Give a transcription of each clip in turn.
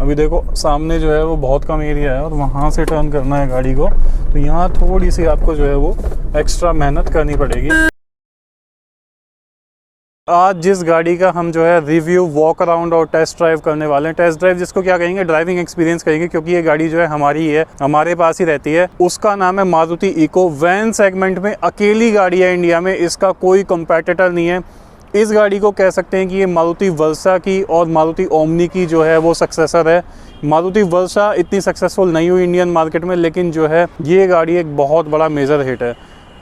अभी देखो सामने जो है वो बहुत कम एरिया है और वहाँ से टर्न करना है गाड़ी को, तो यहाँ थोड़ी सी आपको जो है वो एक्स्ट्रा मेहनत करनी पड़ेगी। आज जिस गाड़ी का हम जो है रिव्यू, वॉक अराउंड और टेस्ट ड्राइव करने वाले हैं, टेस्ट ड्राइव जिसको क्या कहेंगे, ड्राइविंग एक्सपीरियंस कहेंगे, क्योंकि ये गाड़ी जो है हमारी है, हमारे पास ही रहती है। उसका नाम है मारुति इको। वैन सेगमेंट में अकेली गाड़ी है इंडिया में, इसका कोई कंपेटिटर नहीं है। इस गाड़ी को कह सकते हैं कि ये मारुति वर्सा की और मारुति ओमनी की जो है वो सक्सेसर है। मारुति वर्सा इतनी सक्सेसफुल नहीं हुई इंडियन मार्केट में, लेकिन जो है ये गाड़ी एक बहुत बड़ा मेजर हिट है,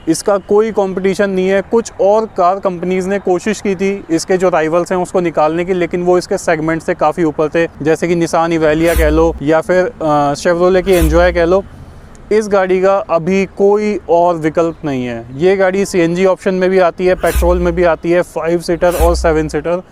इसका कोई कंपटीशन नहीं है। कुछ और कार कंपनीज़ ने कोशिश की थी इसके जो राइवल्स हैं उसको निकालने की, लेकिन वो इसके सेगमेंट से काफ़ी ऊपर थे, जैसे कि निसान इवेलिया कह लो या फिर शेवरोले की एंजॉय कह लो। इस गाड़ी का अभी कोई और विकल्प नहीं है। ये गाड़ी सीएनजी ऑप्शन में भी आती है, पेट्रोल में भी आती है, 5 सीटर और 7 सीटर,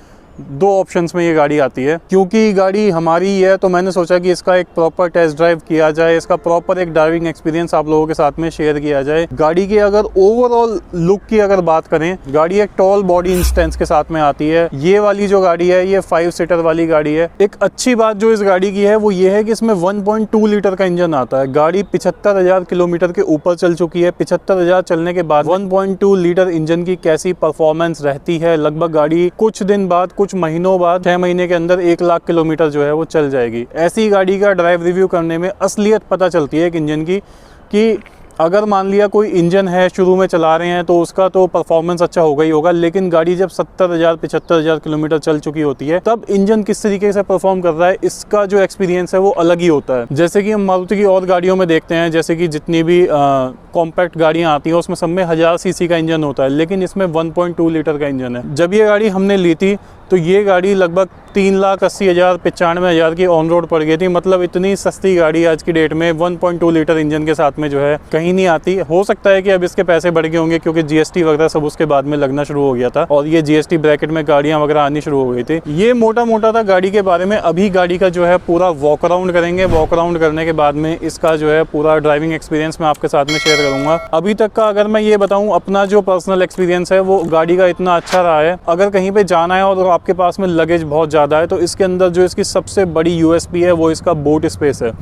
2 ऑप्शंस में ये गाड़ी आती है। क्योंकि गाड़ी हमारी ही है तो मैंने सोचा कि इसका एक प्रॉपर टेस्ट ड्राइव किया जाए, इसका प्रॉपर एक ड्राइविंग एक्सपीरियंस आप लोगों के साथ में शेयर किया जाए। गाड़ी की अगर ओवरऑल लुक की अगर बात करें, गाड़ी एक टॉल बॉडी इंस्टेंस के साथ में आती है। ये वाली जो गाड़ी है ये 5 सीटर वाली गाड़ी है। एक अच्छी बात जो इस गाड़ी की है वो ये है कि इसमें 1.2 लीटर का इंजन आता है। गाड़ी 75,000 किलोमीटर के ऊपर चल चुकी है। 75,000 चलने के बाद 1.2 लीटर इंजन की कैसी परफॉर्मेंस रहती है, लगभग गाड़ी कुछ दिन बाद, कुछ महीनों बाद, 6 महीने के अंदर 1 लाख किलोमीटर जो है वो चल जाएगी। ऐसी गाड़ी का ड्राइव रिव्यू करने में असलियत पता चलती है एक इंजन की, कि अगर मान लिया कोई इंजन है, शुरू में चला रहे हैं तो उसका तो परफॉर्मेंस अच्छा होगा ही होगा, लेकिन गाड़ी जब 70,000 75,000 किलोमीटर चल चुकी होती है तब इंजन किस तरीके से परफॉर्म कर रहा है, इसका जो एक्सपीरियंस है वो अलग ही होता है। जैसे कि हम मारुति की और गाड़ियों में देखते हैं, जैसे कि जितनी भी कॉम्पैक्ट गाड़ियाँ आती हैं उसमें सब में 1000 सीसी का इंजन होता है, लेकिन इसमें 1.2 लीटर का इंजन है। जब ये गाड़ी हमने ली थी तो ये गाड़ी लगभग 3,80,000 95,000 की ऑन रोड पड़ गई थी। मतलब इतनी सस्ती गाड़ी आज की डेट में 1.2 लीटर इंजन के साथ में जो है कहीं नहीं आती। हो सकता है कि अब इसके पैसे बढ़ गए होंगे क्योंकि जीएसटी वगैरह सब उसके बाद में लगना शुरू हो गया था और ये जीएसटी ब्रैकेट में गाड़ियां वगैरह आनी शुरू हो गई थी। ये मोटा मोटा था गाड़ी के बारे में। अभी गाड़ी का जो है पूरा वॉक अराउंड करेंगे। वॉक अराउंड करने के बाद में इसका जो है पूरा ड्राइविंग एक्सपीरियंस मैं आपके साथ में शेयर करूंगा। अभी तक का अगर मैं ये बताऊं, अपना जो पर्सनल एक्सपीरियंस है वो गाड़ी का इतना अच्छा रहा है। अगर कहीं पे जाना है और आपके पास में लगेज बहुत ज़्यादा है तो इसके अंदर जो इसकी सबसे बड़ी यूएसपी है वो इसका बूट स्पेस है।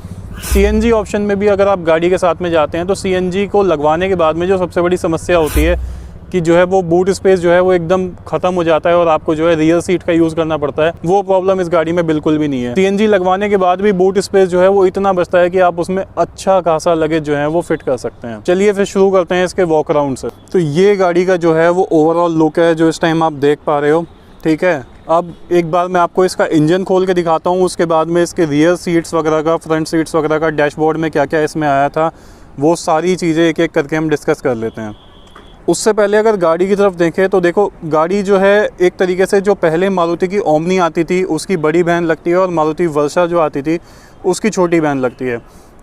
सीएनजी ऑप्शन में भी अगर आप गाड़ी के साथ में जाते हैं तो सीएनजी को लगवाने के बाद में जो सबसे बड़ी समस्या होती है कि जो है वो बूट स्पेस जो है वो एकदम ख़त्म हो जाता है और आपको जो है रियर सीट का यूज़ करना पड़ता है। वो प्रॉब्लम इस गाड़ी में बिल्कुल भी नहीं है। सीएनजी लगवाने के बाद भी बूट स्पेस जो है वो इतना बचता है कि आप उसमें अच्छा खासा लगेज जो है वो फिट कर सकते हैं। चलिए फिर शुरू करते हैं इसके वॉक अराउंड से। तो ये गाड़ी का जो है वो ओवरऑल लुक है जो इस टाइम आप देख पा रहे हो, ठीक है। अब एक बार मैं आपको इसका इंजन खोल के दिखाता हूँ, उसके बाद में इसके रियर सीट्स वगैरह का, फ्रंट सीट्स वगैरह का, डैशबोर्ड में क्या क्या इसमें आया था, वो सारी चीज़ें एक एक करके हम डिस्कस कर लेते हैं। उससे पहले अगर गाड़ी की तरफ देखें तो देखो गाड़ी जो है एक तरीके से जो पहले मारुति की ओमनी आती थी उसकी बड़ी बहन लगती है और मारुति वर्सा जो आती थी उसकी छोटी बहन लगती है।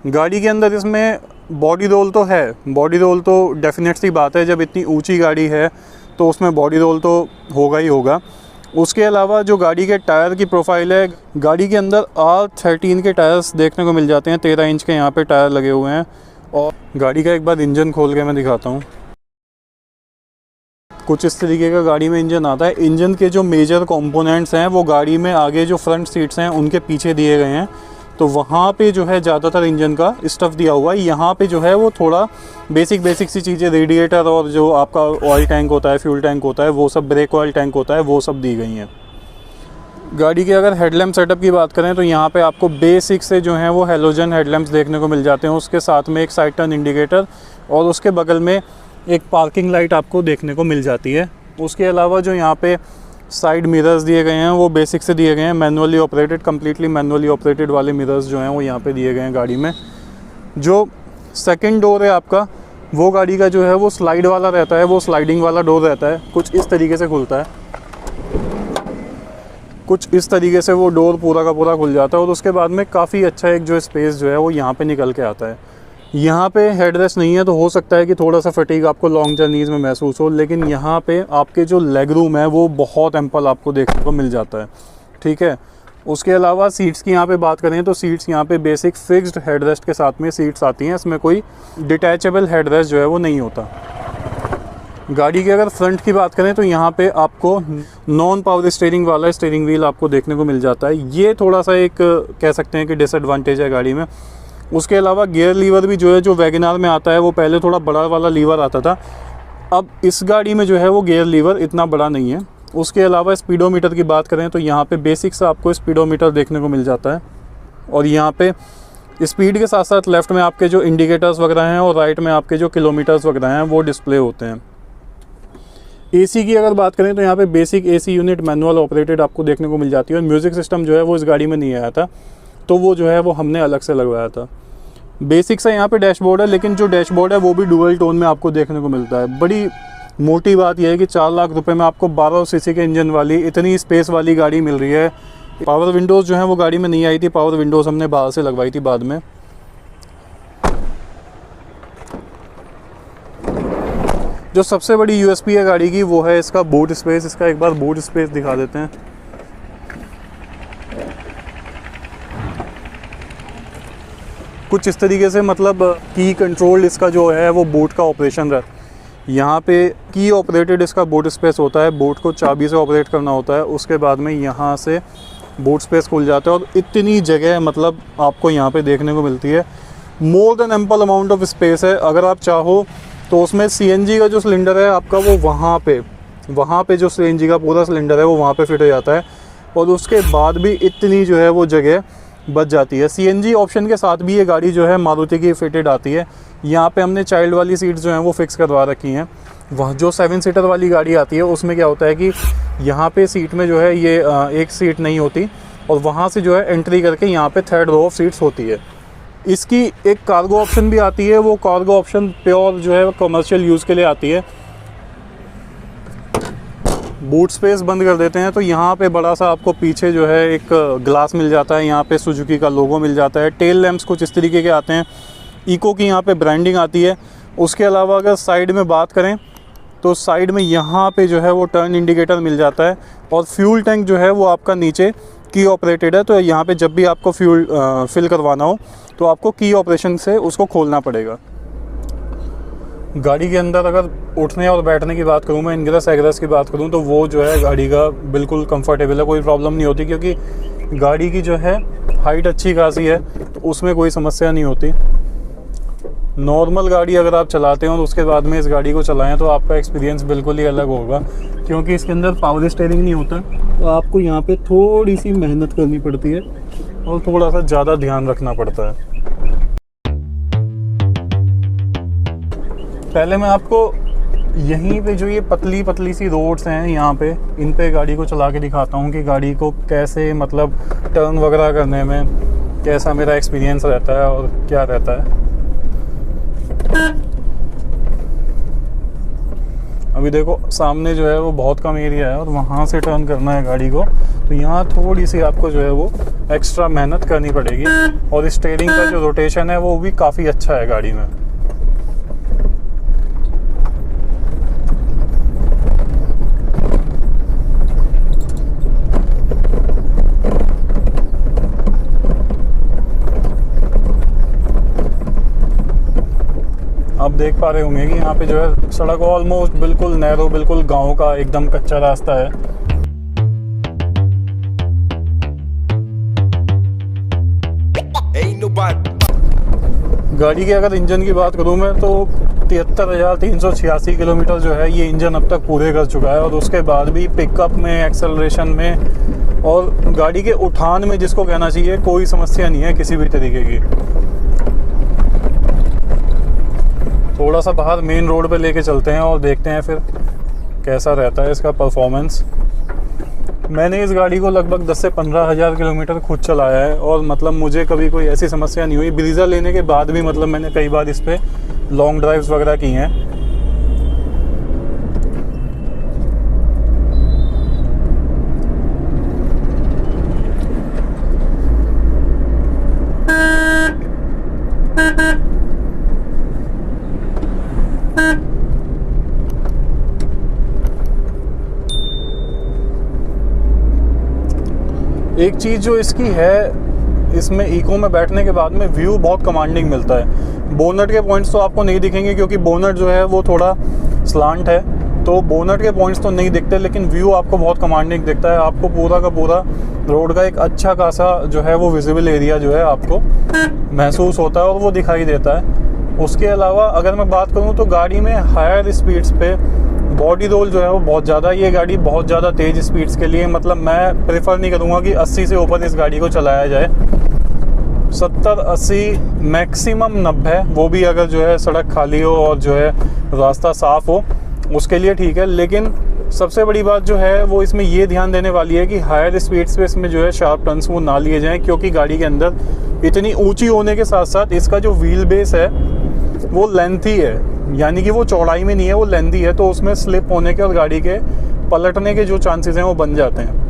गाड़ी के अंदर इसमें बॉडी रोल तो है, बॉडी रोल तो डेफिनेट सी बात है, जब इतनी ऊँची गाड़ी है तो उसमें बॉडी रोल तो होगा ही होगा। उसके अलावा जो गाड़ी के टायर की प्रोफाइल है, गाड़ी के अंदर R13 के टायर्स देखने को मिल जाते हैं। 13 इंच के यहाँ पे टायर लगे हुए हैं। और गाड़ी का एक बार इंजन खोल के मैं दिखाता हूँ। कुछ इस तरीके का गाड़ी में इंजन आता है। इंजन के जो मेजर कंपोनेंट्स हैं वो गाड़ी में आगे जो फ्रंट सीट्स हैं उनके पीछे दिए गए हैं, तो वहाँ पे जो है ज़्यादातर इंजन का स्टफ़ दिया हुआ है। यहाँ पे जो है वो थोड़ा बेसिक सी चीज़ें, रेडिएटर और जो आपका ऑयल टैंक होता है, फ्यूल टैंक होता है, वो सब, ब्रेक ऑयल टैंक होता है, वो सब दी गई हैं। गाड़ी के अगर हेडलैम्प सेटअप की बात करें तो यहाँ पे आपको बेसिक से जो हैं वो हेलोजन हेडलैम्प्स देखने को मिल जाते हैं। उसके साथ में एक साइड टर्न इंडिकेटर और उसके बगल में एक पार्किंग लाइट आपको देखने को मिल जाती है। उसके अलावा जो यहाँ पे साइड मिरर्स दिए गए हैं वो बेसिक से दिए गए हैं, manually operated, completely manually operated वाले मिरर्स जो हैं वो यहाँ पे दिए गए हैं गाड़ी में। जो सेकंड डोर है आपका वो गाड़ी का जो है वो स्लाइड वाला रहता है, वो स्लाइडिंग वाला डोर रहता है, कुछ इस तरीके से खुलता है, कुछ इस तरीके से वो डोर पूरा का पूरा खुल जाता है। और उसके बाद में काफ़ी अच्छा एक जो स्पेस जो है वो यहाँ पे निकल के आता है। यहाँ पे हेडरेस्ट नहीं है तो हो सकता है कि थोड़ा सा फटीग आपको लॉन्ग जर्नीज़ में महसूस हो, लेकिन यहाँ पे आपके जो लेग रूम है वो बहुत एम्पल आपको देखने को मिल जाता है, ठीक है। उसके अलावा सीट्स की यहाँ पे बात करें तो सीट्स यहाँ पे बेसिक फिक्स्ड हेडरेस्ट के साथ में सीट्स आती हैं, इसमें कोई डिटैचेबल हेडरेस्ट जो है वो नहीं होता। गाड़ी के अगर फ्रंट की बात करें तो यहाँ पे आपको नॉन पावर स्टीयरिंग वाला स्टीयरिंग व्हील आपको देखने को मिल जाता है। ये थोड़ा सा एक कह सकते हैं कि डिसएडवांटेज है गाड़ी में। उसके अलावा गियर लीवर भी जो है, जो वैगनार में आता है, वो पहले थोड़ा बड़ा वाला लीवर आता था, अब इस गाड़ी में जो है वो गियर लीवर इतना बड़ा नहीं है। उसके अलावा स्पीडोमीटर की बात करें तो यहाँ पे बेसिक सा आपको स्पीडोमीटर देखने को मिल जाता है, और यहाँ पे स्पीड के साथ साथ लेफ़्ट में आपके जो इंडिकेटर्स वगैरह हैं और राइट में आपके जो किलोमीटर्स वगैरह हैं वो डिस्प्ले होते हैं। एसी की अगर बात करें तो यहाँ पे basic AC unit manual operated आपको देखने को मिल जाती है, और म्यूज़िक सिस्टम जो है वो इस गाड़ी में नहीं आया था, तो वो जो है वो हमने अलग से लगवाया था। बेसिक सा यहाँ पे डैशबोर्ड है, लेकिन जो डैशबोर्ड है वो भी डुअल टोन में आपको देखने को मिलता है। बड़ी मोटी बात यह है कि 4 लाख रुपए में आपको 12 सीसी के इंजन वाली इतनी स्पेस वाली गाड़ी मिल रही है। पावर विंडोज़ जो है वो गाड़ी में नहीं आई थी, पावर विंडोज़ हमने बाहर से लगवाई थी बाद में। जो सबसे बड़ी यूएसपी है गाड़ी की वो है इसका बूट स्पेस। इसका एक बार बूट स्पेस दिखा देते हैं। कुछ इस तरीके से, मतलब की कंट्रोल इसका जो है वो बूट का ऑपरेशन है। यहाँ पे की ऑपरेटेड इसका बूट स्पेस होता है, बूट को चाबी से ऑपरेट करना होता है, उसके बाद में यहाँ से बूट स्पेस खुल जाता है, और इतनी जगह मतलब आपको यहाँ पे देखने को मिलती है। More than ample amount of space है। अगर आप चाहो तो उसमें सीएनजी का जो सिलेंडर है आपका वो वहाँ पे जो सीएनजी का पूरा सिलेंडर है वो वहाँ पे फिट हो जाता है, और उसके बाद भी इतनी जो है वो जगह बच जाती है। सीएनजी ऑप्शन के साथ भी ये गाड़ी जो है मारुति की फिटेड आती है। यहाँ पे हमने चाइल्ड वाली सीट्स जो हैं वो फिक्स करवा रखी हैं। वह जो 7 सीटर वाली गाड़ी आती है उसमें क्या होता है कि यहाँ पे सीट में जो है ये एक सीट नहीं होती, और वहाँ से जो है एंट्री करके यहाँ पे 3rd रो ऑफ सीट्स होती है। इसकी एक कार्गो ऑप्शन भी आती है, वो कार्गो ऑप्शन प्योर जो है कमर्शियल यूज़ के लिए आती है। बूट स्पेस बंद कर देते हैं तो यहाँ पे बड़ा सा आपको पीछे जो है एक ग्लास मिल जाता है, यहाँ पे सुजुकी का लोगो मिल जाता है। टेल लैंप्स कुछ इस तरीके के आते हैं, इको की यहाँ पे ब्रांडिंग आती है। उसके अलावा अगर साइड में बात करें तो साइड में यहाँ पे जो है वो टर्न इंडिकेटर मिल जाता है, और फ्यूल टैंक जो है वो आपका नीचे की ऑपरेटेड है, तो यहाँ पे जब भी आपको फ्यूल फिल करवाना हो तो आपको की ऑपरेशन से उसको खोलना पड़ेगा। गाड़ी के अंदर अगर उठने और बैठने की बात करूँ, मैं इनग्रेस एग्रेस की बात करूँ, तो वो जो है गाड़ी का बिल्कुल कंफर्टेबल है, कोई प्रॉब्लम नहीं होती, क्योंकि गाड़ी की जो है हाइट अच्छी खासी है, तो उसमें कोई समस्या नहीं होती। नॉर्मल गाड़ी अगर आप चलाते हो और उसके बाद में इस गाड़ी को चलाएं तो आपका एक्सपीरियंस बिल्कुल ही अलग होगा, क्योंकि इसके अंदर पावर स्टीयरिंग नहीं होता, तो आपको यहाँ पे थोड़ी सी मेहनत करनी पड़ती है और थोड़ा सा ज़्यादा ध्यान रखना पड़ता है। पहले मैं आपको यहीं पे जो ये पतली पतली सी रोड्स हैं यहाँ पे, इन पे गाड़ी को चला के दिखाता हूँ कि गाड़ी को कैसे, मतलब टर्न वगैरह करने में कैसा मेरा एक्सपीरियंस रहता है और क्या रहता है। अभी देखो सामने जो है वो बहुत कम एरिया है और वहाँ से टर्न करना है गाड़ी को, तो यहाँ थोड़ी सी आपको जो है वो एक्स्ट्रा मेहनत करनी पड़ेगी, और स्टीयरिंग का जो रोटेशन है वो भी काफ़ी अच्छा है गाड़ी में। आप देख पा रहे होंगे कि यहाँ पे जो है सड़क ऑलमोस्ट बिल्कुल नैरो, बिल्कुल गांव का एकदम कच्चा रास्ता है। गाड़ी के अगर इंजन की बात करूँ मैं तो 73,386 किलोमीटर जो है ये इंजन अब तक पूरे कर चुका है, और उसके बाद भी पिकअप में, एक्सेलरेशन में और गाड़ी के उठान में, जिसको कहना चाहिए, कोई समस्या नहीं है किसी भी तरीके की। थोड़ा सा बाहर मेन रोड पे लेके चलते हैं और देखते हैं फिर कैसा रहता है इसका परफॉर्मेंस। मैंने इस गाड़ी को लगभग 10 से 15 हज़ार किलोमीटर खुद चलाया है, और मतलब मुझे कभी कोई ऐसी समस्या नहीं हुई। ब्रीज़ा लेने के बाद भी मतलब मैंने कई बार इस पे लॉन्ग ड्राइव्स वगैरह की हैं। एक चीज़ जो इसकी है, इसमें इको में बैठने के बाद में व्यू बहुत कमांडिंग मिलता है। बोनट के पॉइंट्स तो आपको नहीं दिखेंगे क्योंकि बोनट जो है वो थोड़ा स्लांट है, तो बोनट के पॉइंट्स तो नहीं दिखते, लेकिन व्यू आपको बहुत कमांडिंग दिखता है। आपको पूरा का पूरा रोड का एक अच्छा खासा जो है वो विजिबल एरिया जो है आपको महसूस होता है और वो दिखाई देता है। उसके अलावा अगर मैं बात करूँ तो गाड़ी में हायर स्पीड्स पे बॉडी रोल जो है वो बहुत ज़्यादा, ये गाड़ी बहुत ज़्यादा तेज़ स्पीड्स के लिए, मतलब मैं प्रेफर नहीं करूँगा कि 80 से ऊपर इस गाड़ी को चलाया जाए। 70-80 मैक्सिमम 90, वो भी अगर जो है सड़क खाली हो और जो है रास्ता साफ़ हो उसके लिए ठीक है। लेकिन सबसे बड़ी बात जो है वो इसमें ये ध्यान देने वाली है कि हायर स्पीड्स पे इसमें जो है शार्प टर्न्स वो ना लिए जाएं, क्योंकि गाड़ी के अंदर इतनी ऊंची होने के साथ साथ इसका जो व्हील बेस है वो लेंथी है, यानी कि वो चौड़ाई में नहीं है, वो लेंथी है। तो उसमें स्लिप होने के और गाड़ी के पलटने के जो चांसेस हैं वो बन जाते हैं।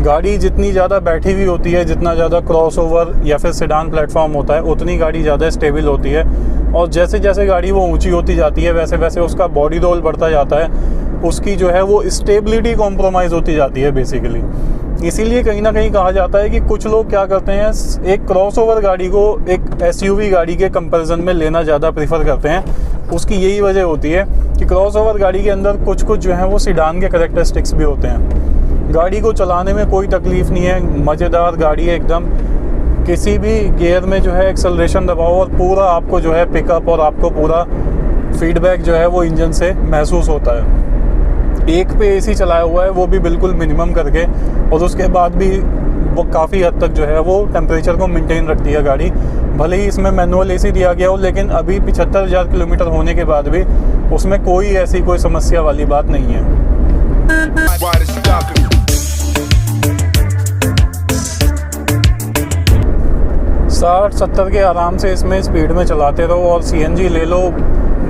गाड़ी जितनी ज़्यादा बैठी हुई होती है, जितना ज़्यादा क्रॉसओवर या फिर सेडान प्लेटफॉर्म होता है, उतनी गाड़ी ज़्यादा स्टेबल होती है। और जैसे जैसे गाड़ी वो ऊंची होती जाती है वैसे वैसे उसका बॉडी रोल बढ़ता जाता है, उसकी जो है वो स्टेबिलिटी कॉम्प्रोमाइज़ होती जाती है बेसिकली। इसीलिए कहीं ना कहीं कहा जाता है कि कुछ लोग क्या करते हैं, एक क्रॉसओवर गाड़ी को एक एसयूवी गाड़ी के कंपैरिजन में लेना ज़्यादा प्रीफर करते हैं। उसकी यही वजह होती है कि क्रॉसओवर गाड़ी के अंदर कुछ कुछ जो है वो सीडान के कैरेक्टरिस्टिक्स भी होते हैं। गाड़ी को चलाने में कोई तकलीफ़ नहीं है, मज़ेदार गाड़ी है एकदम। किसी भी गियर में जो है एक्सेलरेशन दबाओ और पूरा आपको जो है पिकअप और आपको पूरा फीडबैक जो है वो इंजन से महसूस होता है। एक पे एसी चलाया हुआ है, वो भी बिल्कुल मिनिमम करके, और उसके बाद भी वो काफ़ी हद तक जो है वो टेम्परेचर को मेंटेन रखती है गाड़ी। भले ही इसमें मैनुअल एसी दिया गया हो, लेकिन अभी 75,000 किलोमीटर होने के बाद भी उसमें कोई ऐसी कोई समस्या वाली बात नहीं है। 60-70 के आराम से इसमें स्पीड में चलाते रहो और सीएनजी ले लो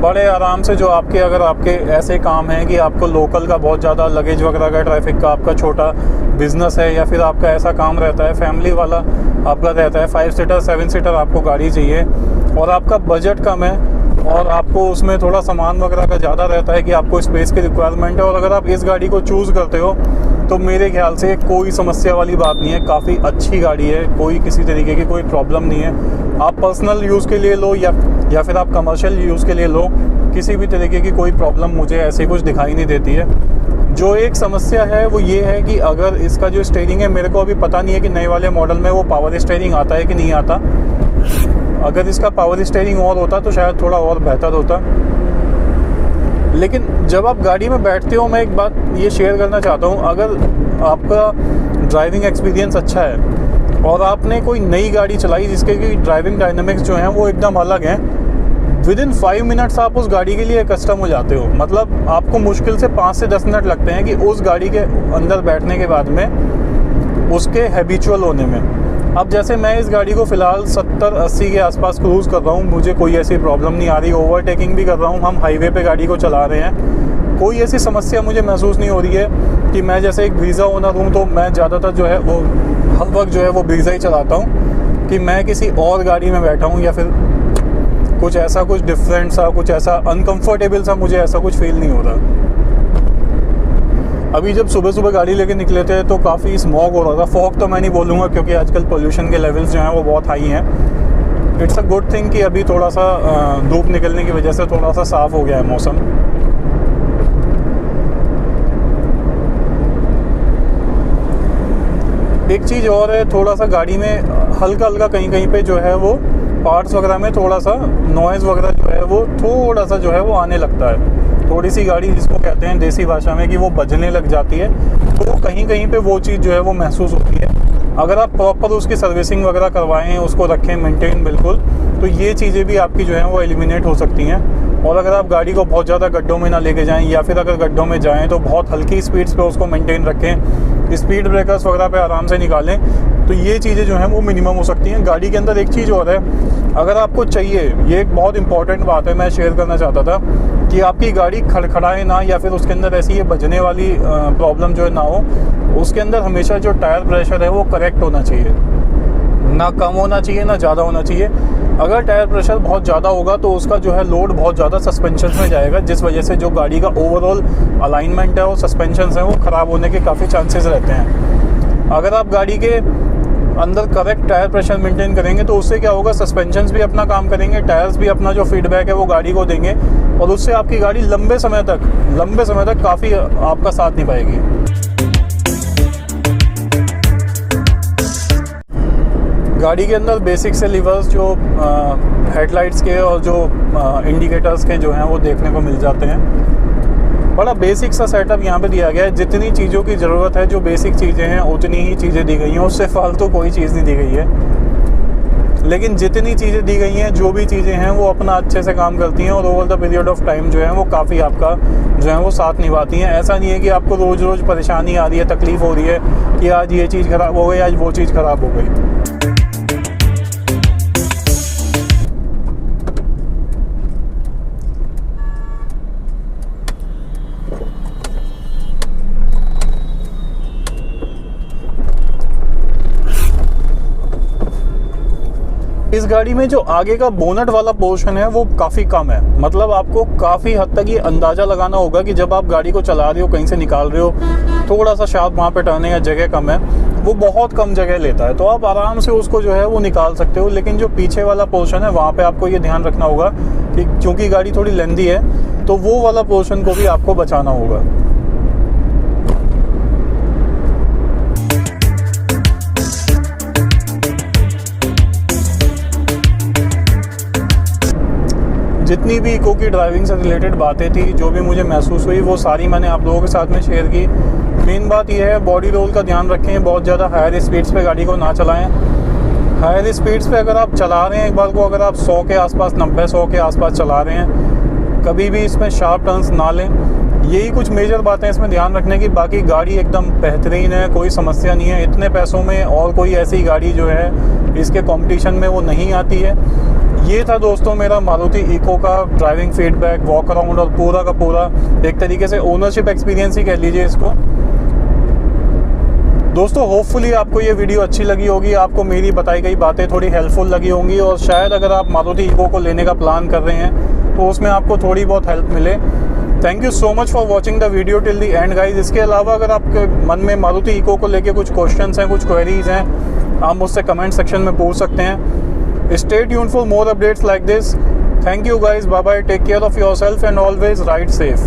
बड़े आराम से। जो आपके अगर आपके ऐसे काम हैं कि आपको लोकल का बहुत ज़्यादा लगेज वगैरह का, ट्रैफिक का आपका छोटा बिजनेस है, या फिर आपका ऐसा काम रहता है फैमिली वाला आपका रहता है, 5 सीटर 7 सीटर आपको गाड़ी चाहिए और आपका बजट कम है और आपको उसमें थोड़ा सामान वगैरह का ज़्यादा रहता है कि आपको स्पेस की रिक्वायरमेंट है, और अगर आप इस गाड़ी को चूज़ करते हो तो मेरे ख्याल से कोई समस्या वाली बात नहीं है। काफ़ी अच्छी गाड़ी है, कोई किसी तरीके की कोई प्रॉब्लम नहीं है। आप पर्सनल यूज़ के लिए लो या फिर आप कमर्शियल यूज़ के लिए लो, किसी भी तरीके की कोई प्रॉब्लम मुझे ऐसे कुछ दिखाई नहीं देती है। जो एक समस्या है वो ये है कि अगर इसका जो स्टीयरिंग है, मेरे को अभी पता नहीं है कि नए वाले मॉडल में वो पावर स्टीयरिंग आता है कि नहीं आता। अगर इसका पावर स्टीयरिंग और होता तो शायद थोड़ा और बेहतर होता। लेकिन जब आप गाड़ी में बैठते हो, मैं एक बात ये शेयर करना चाहता हूँ, अगर आपका ड्राइविंग एक्सपीरियंस अच्छा है और आपने कोई नई गाड़ी चलाई जिसके की ड्राइविंग डायनामिक्स जो हैं वो एकदम अलग हैं, विदिन 5 मिनट्स आप उस गाड़ी के लिए कस्टम हो जाते हो। मतलब आपको मुश्किल से 5 से 10 मिनट लगते हैं कि उस गाड़ी के अंदर बैठने के बाद में उसके हैबिचुअल होने में। अब जैसे मैं इस गाड़ी को फ़िलहाल 70-80 के आसपास क्रूज़ कर रहा हूँ, मुझे कोई ऐसी प्रॉब्लम नहीं आ रही। ओवरटेकिंग भी कर रहा हूँ, हम हाईवे पे गाड़ी को चला रहे हैं, कोई ऐसी समस्या मुझे महसूस नहीं हो रही है कि मैं जैसे एक ब्रीज़ा ओनर हूँ तो मैं ज़्यादातर जो है वो हर वक्त जो है वो ब्रीज़ा ही चलाता हूँ कि मैं किसी और गाड़ी में बैठा हूँ या फिर कुछ ऐसा कुछ डिफरेंट सा, कुछ ऐसा अनकंफर्टेबल सा, मुझे ऐसा कुछ फील नहीं हो रहा। अभी जब सुबह सुबह गाड़ी लेके निकले थे तो काफ़ी स्मॉग हो रहा था। फॉग तो मैं नहीं बोलूँगा क्योंकि आजकल पोल्यूशन के लेवल्स जो हैं वो बहुत हाई हैं। इट्स अ गुड थिंग कि अभी थोड़ा सा धूप निकलने की वजह से थोड़ा सा साफ़ हो गया है मौसम। एक चीज़ और है, थोड़ा सा गाड़ी में हल्का हल्का कहीं कहीं पे जो है वो पार्ट्स वगैरह में थोड़ा सा नॉइज़ वगैरह जो है वो थोड़ा सा जो है वो आने लगता है। थोड़ी सी गाड़ी जिसको कहते हैं देसी भाषा में कि वो बजने लग जाती है, तो कहीं कहीं पे वो चीज़ जो है वो महसूस होती है। अगर आप प्रॉपर उसकी सर्विसिंग वगैरह करवाएं, उसको रखें मेंटेन बिल्कुल, तो ये चीज़ें भी आपकी जो है वो एलिमिनेट हो सकती हैं। और अगर आप गाड़ी को बहुत ज़्यादा गड्ढों में ना लेके जाएं, या फिर अगर गड्ढों में जाएं तो बहुत हल्की स्पीड्स पे उसको मेंटेन रखें, स्पीड ब्रेकर्स वगैरह पे आराम से निकालें, तो ये चीज़ें जो हैं वो मिनिमम हो सकती हैं। गाड़ी के अंदर एक चीज़ और है, अगर आपको चाहिए, ये एक बहुत इंपॉर्टेंट बात है, मैं शेयर करना चाहता था कि आपकी गाड़ी खड़खड़ाए ना, या फिर उसके अंदर ऐसी ये बजने वाली प्रॉब्लम जो है ना हो। उसके अंदर हमेशा जो टायर प्रेशर है वो करेक्ट होना चाहिए, ना कम होना चाहिए ना ज़्यादा होना चाहिए। अगर टायर प्रेशर बहुत ज़्यादा होगा तो उसका जो है लोड बहुत ज़्यादा सस्पेंशन में जाएगा, जिस वजह से जो गाड़ी का ओवरऑल अलाइनमेंट है और सस्पेंशन है वो ख़राब होने के काफ़ी चांसेस रहते हैं। अगर आप गाड़ी के अंदर करेक्ट टायर प्रेशर मेंटेन करेंगे तो उससे क्या होगा, सस्पेंशंस भी अपना काम करेंगे, टायर्स भी अपना जो फीडबैक है वो गाड़ी को देंगे और उससे आपकी गाड़ी लंबे समय तक काफ़ी आपका साथ निभाएगी। गाड़ी के अंदर बेसिक से लीवर्स जो हेडलाइट्स के और जो इंडिकेटर्स के जो हैं वो देखने को मिल जाते हैं। बड़ा बेसिक सा सेटअप यहाँ पे दिया गया है। जितनी चीज़ों की ज़रूरत है, जो बेसिक चीज़ें हैं उतनी ही चीज़ें दी गई हैं, उससे फालतू कोई चीज़ नहीं दी गई है। लेकिन जितनी चीज़ें दी गई हैं, जो भी चीज़ें हैं वो अपना अच्छे से काम करती हैं और over the period of time जो है वो काफ़ी आपका जो है वो साथ निभाती हैं। ऐसा नहीं है कि आपको रोज़ रोज़ परेशानी आ रही है, तकलीफ़ हो रही है कि आज ये चीज़ ख़राब हो गई, आज वो चीज़ ख़राब हो गई। इस गाड़ी में जो आगे का बोनट वाला पोर्शन है वो काफ़ी कम है। मतलब आपको काफ़ी हद तक ये अंदाज़ा लगाना होगा कि जब आप गाड़ी को चला रहे हो, कहीं से निकाल रहे हो, थोड़ा सा शार्प वहाँ पे टर्निंग या जगह कम है, वो बहुत कम जगह लेता है, तो आप आराम से उसको जो है वो निकाल सकते हो। लेकिन जो पीछे वाला पोर्शन है वहाँ पे आपको ये ध्यान रखना होगा कि क्योंकि गाड़ी थोड़ी लेंदी है तो वो वाला पोर्शन को भी आपको बचाना होगा। जितनी भी इको की ड्राइविंग से रिलेटेड बातें थी, जो भी मुझे महसूस हुई, वो सारी मैंने आप लोगों के साथ में शेयर की। मेन बात यह है, बॉडी रोल का ध्यान रखें, बहुत ज़्यादा हायर स्पीड्स पे गाड़ी को ना चलाएं। हायर स्पीड्स पे अगर आप चला रहे हैं, एक बार को अगर आप 100 के आसपास, 90-100 के आसपास चला रहे हैं, कभी भी इसमें शार्प टर्न्स ना लें। यही कुछ मेजर बातें इसमें ध्यान रखने की। बाकी गाड़ी एकदम बेहतरीन है, कोई समस्या नहीं है। इतने पैसों में और कोई ऐसी गाड़ी जो है इसके कंपटीशन में वो नहीं आती है। ये था दोस्तों मेरा मारुति इको का ड्राइविंग फीडबैक, वॉक अराउंड और पूरा का पूरा एक तरीके से ओनरशिप एक्सपीरियंस ही कह लीजिए इसको। दोस्तों होपफुली आपको ये वीडियो अच्छी लगी होगी, आपको मेरी बताई गई बातें थोड़ी हेल्पफुल लगी होंगी और शायद अगर आप मारुति इको को लेने का प्लान कर रहे हैं तो उसमें आपको थोड़ी बहुत हेल्प मिले। Thank you so much for watching the video till the end guys. इसके अलावा अगर आपके मन में मारुति इको को लेके कुछ क्वेश्चंस हैं, कुछ क्वेरीज हैं, आप मुझसे कमेंट सेक्शन में पूछ सकते हैं। Stay tuned for more updates like this. Thank you guys. Bye bye. Take care of yourself and always ride safe.